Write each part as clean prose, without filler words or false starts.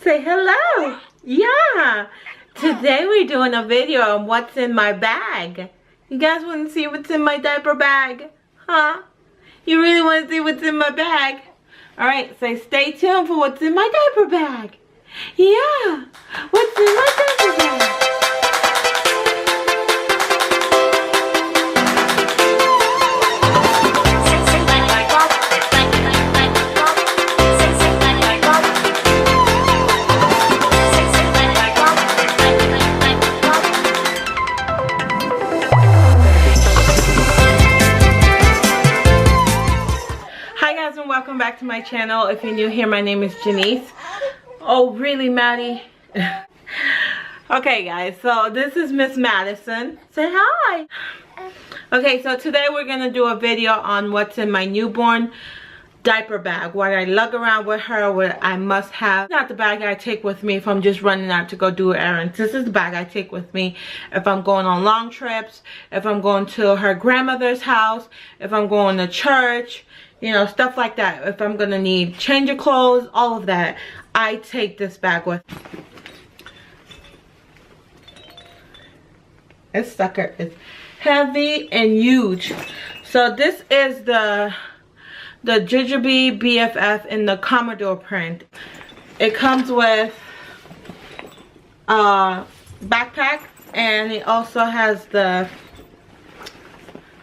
Say hello. Yeah. Today we're doing a video on what's in my bag. You guys want to see what's in my diaper bag? Huh? You really want to see what's in my bag? Alright, so stay tuned for what's in my diaper bag. Yeah. What's in my diaper bag? Welcome back to my channel. If you're new here, my name is Janice. Oh, really, Maddie? Okay, guys, so this is Miss Madison. Say hi. Okay, so today we're gonna do a video on what's in my newborn diaper bag. What I lug around with her, what I must have. Not the bag I take with me if I'm just running out to go do errands. This is the bag I take with me if I'm going on long trips, if I'm going to her grandmother's house, if I'm going to church, you know, stuff like that. If I'm gonna need change of clothes, all of that, I take this bag with. This sucker is heavy and huge. So this is the Jujube BFF in the Commodore print. It comes with a backpack, and it also has the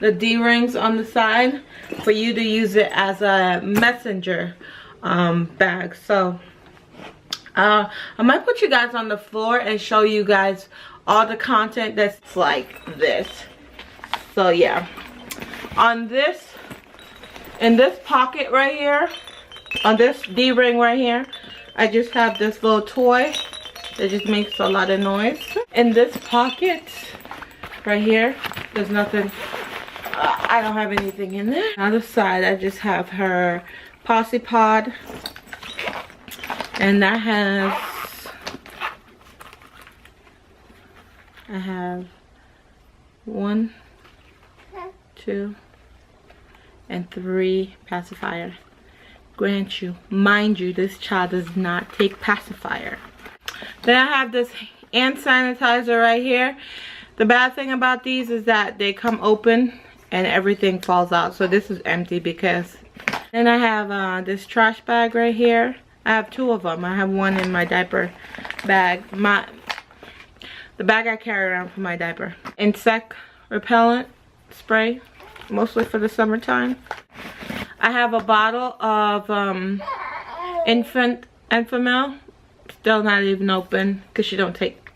D-rings on the side for you to use it as a messenger bag. So I might put you guys on the floor and show you guys all the content that's like this. So yeah, on this, in this pocket right here, on this D-ring right here, I just have this little toy that just makes a lot of noise. In this pocket right here, there's nothing. I don't have anything in there. On the side, I just have her Posse Pod, and that has, I have 1, 2, and 3 pacifier. Grant you, mind you, this child does not take pacifier. Then I have this hand sanitizer right here. The bad thing about these is that they come open and everything falls out, so this is empty because. Then I have this trash bag right here. I have 2 of them. I have one in my diaper bag, the bag I carry around for my diaper. Insect repellent spray, mostly for the summertime. I have a bottle of infant Enfamil, still not even open because she don't take,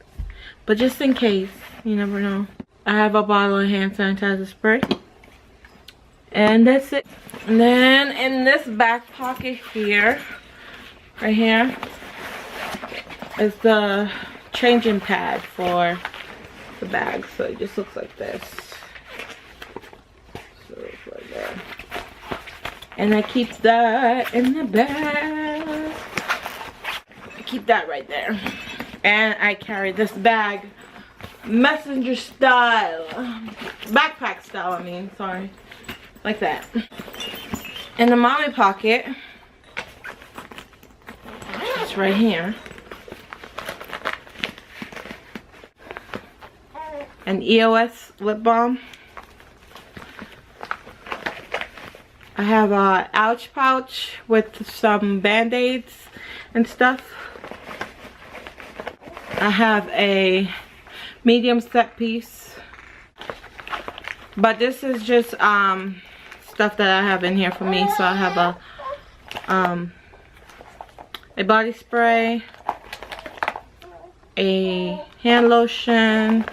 but just in case, you never know. I have a bottle of hand sanitizer spray, and that's it. And then in this back pocket here, right here, is the changing pad for the bag. So it just looks like this. So it's right there. And I keep that in the bag. I keep that right there. And I carry this bag messenger style, backpack style, I mean, sorry, like that. In the mommy pocket, it's right here, an EOS lip balm. I have a ouch pouch with some band-aids and stuff. I have a medium set piece, but this is just stuff that I have in here for me. So I have a body spray, a hand lotion,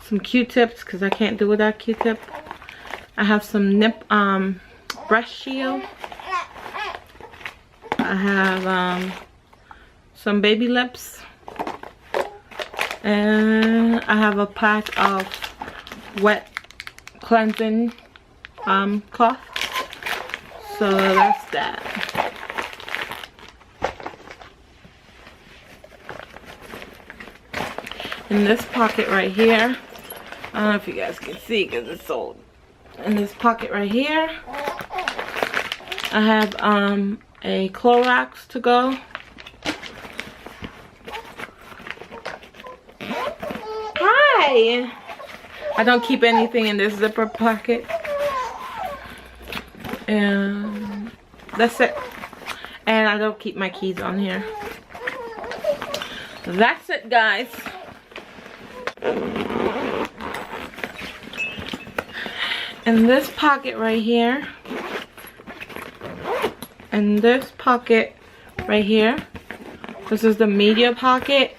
some Q-tips because I can't do without Q-tip. I have some breast shield. I have some baby lips. And I have a pack of wet cleansing cloth. So that's that. In this pocket right here, I don't know if you guys can see because it's so. In this pocket right here, I have a Clorox to go. Hi! I don't keep anything in this zipper pocket. And that's it. And I don't keep my keys on here. That's it, guys. In this pocket right here, and this pocket right here, this is the media pocket,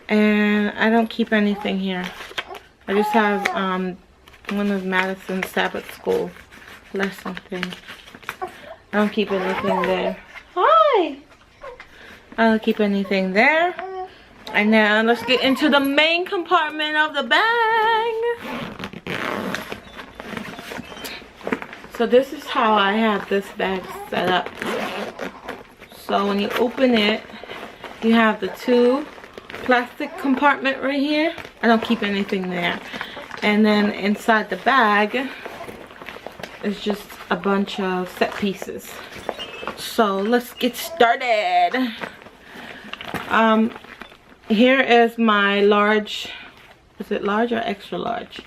and I don't keep anything here. I just have one of Madison's Sabbath school lesson thing. I don't keep anything there. Hi! I don't keep anything there. And now let's get into the main compartment of the bag. So this is how I have this bag set up. So when you open it, you have the two plastic compartment right here. I don't keep anything there. And then inside the bag is just a bunch of set pieces. So let's get started. Here is my large, is it large or extra large?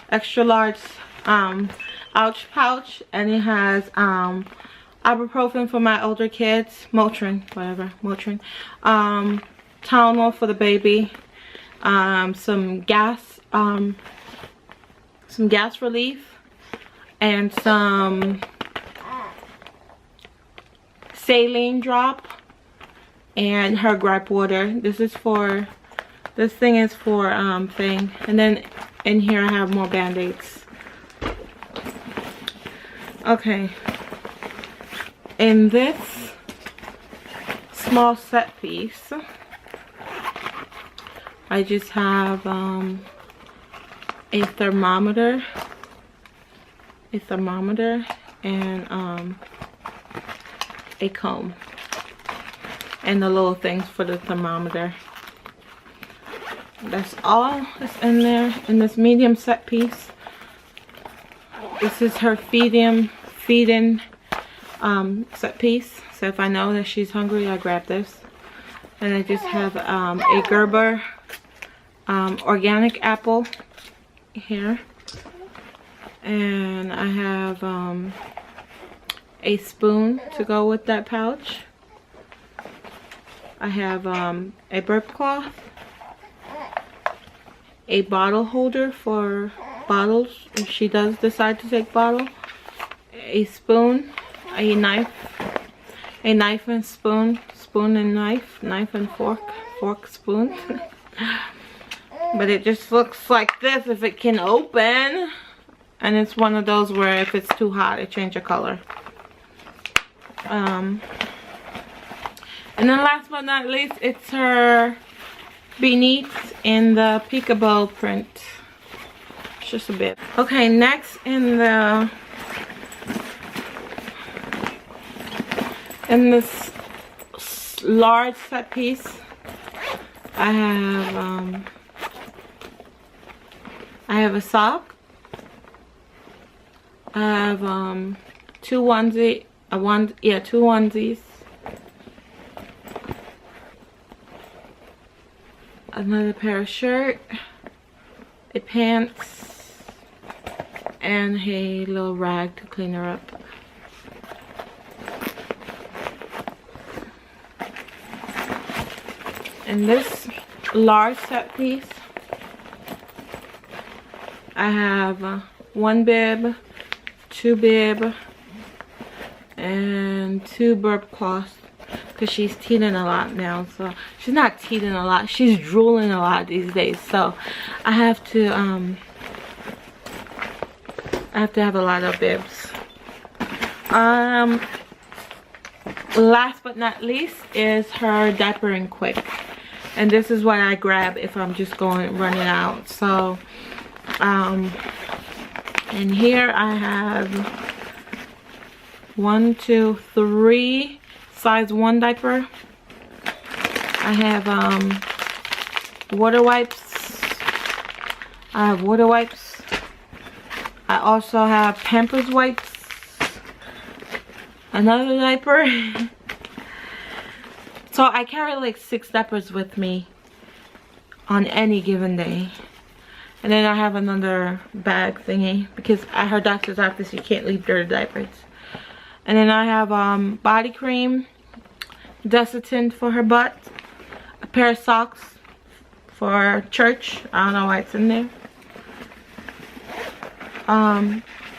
Extra large ouch pouch, and it has ibuprofen for my older kids, Motrin, whatever, Motrin, Tylenol for the baby, some gas relief, and some saline drop, and her gripe water. This thing is for thing. And then in here I have more band-aids. Okay, in this small set piece, I just have a thermometer, and a comb, and the little things for the thermometer. That's all that's in there in this medium set piece. This is her feeding set piece. So if I know that she's hungry, I grab this. And I just have a Gerber organic apple here. And I have a spoon to go with that pouch. I have a burp cloth, a bottle holder for bottles if she does decide to take bottle, a spoon, a knife and spoon, spoon and knife and fork, spoon. But it just looks like this if it can open, and it's one of those where if it's too hot it changes color. And then last but not least, it's her beneath in the peekaboo print. It's just a bit. Okay, next in this large set piece, I have a sock. I have two onesies. Another pair of shirt, a pants, and a little rag to clean her up. In this large set piece, I have one bib, two bib, and two burp cloths, because she's teething a lot now. So she's not teething a lot, she's drooling a lot these days. So I have to have a lot of bibs. Last but not least is her diapering quick, and this is what I grab if I'm just running out. So and here I have 1, 2, 3 size 1 diaper. I have water wipes. I also have Pampers wipes. Another diaper. So I carry like 6 diapers with me on any given day. And then I have another bag thingy because at her doctor's office you can't leave dirty diapers. And then I have body cream, Jaxson for her butt, a pair of socks for church. I don't know why it's in there.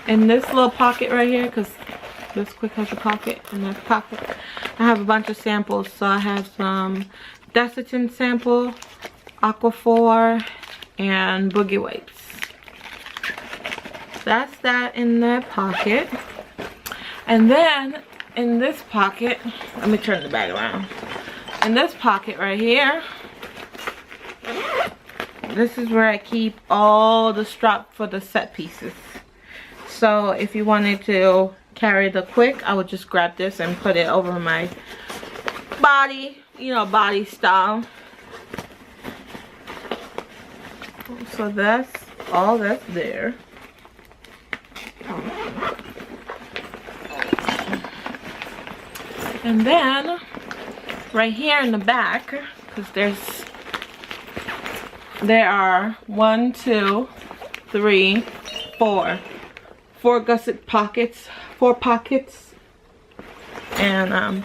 In this little pocket right here, because this quick has a pocket in this pocket, I have a bunch of samples. So I have some Jaxson sample, Aquaphor, and Boogie Wipes. That's that in that pocket. And then in this pocket, let me turn the bag around. In this pocket right here, this is where I keep all the strap for the set pieces. So if you wanted to carry the quick, I would just grab this and put it over my body, you know, body style. So that's all that's there. And then right here in the back, because there are 1, 2, 3, 4 gusset pockets, 4 pockets. And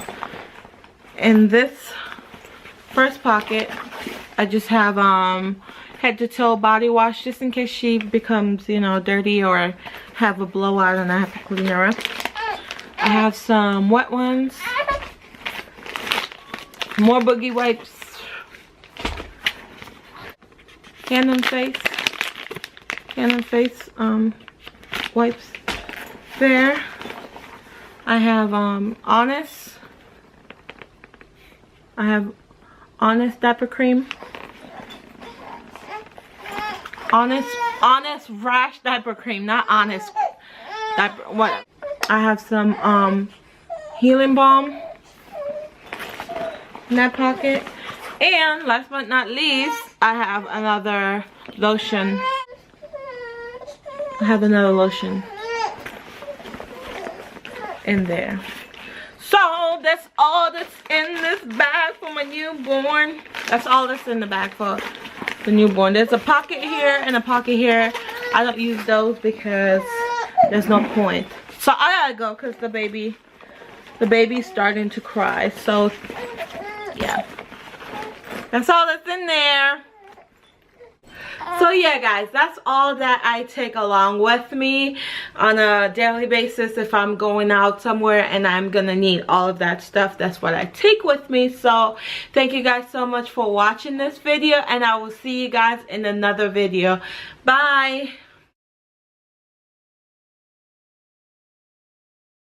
in this first pocket I just have head to toe body wash, just in case she becomes, you know, dirty or have a blowout and I have to clean her up. I have some wet ones, more boogie wipes, hand and face wipes. There I have Honest. I have Honest diaper cream, Honest rash diaper cream, not Honest diaper. What? I have some healing balm in that pocket, and last but not least, I have another lotion. I have another lotion in there. So that's all that's in this bag for my newborn. That's all that's in the bag for the newborn. There's a pocket here and a pocket here. I don't use those because there's no point. So I gotta go because the baby's starting to cry. So yeah, that's all that's in there. So yeah guys, that's all that I take along with me on a daily basis. If I'm going out somewhere and I'm gonna need all of that stuff, that's what I take with me. So thank you guys so much for watching this video, and I will see you guys in another video. Bye.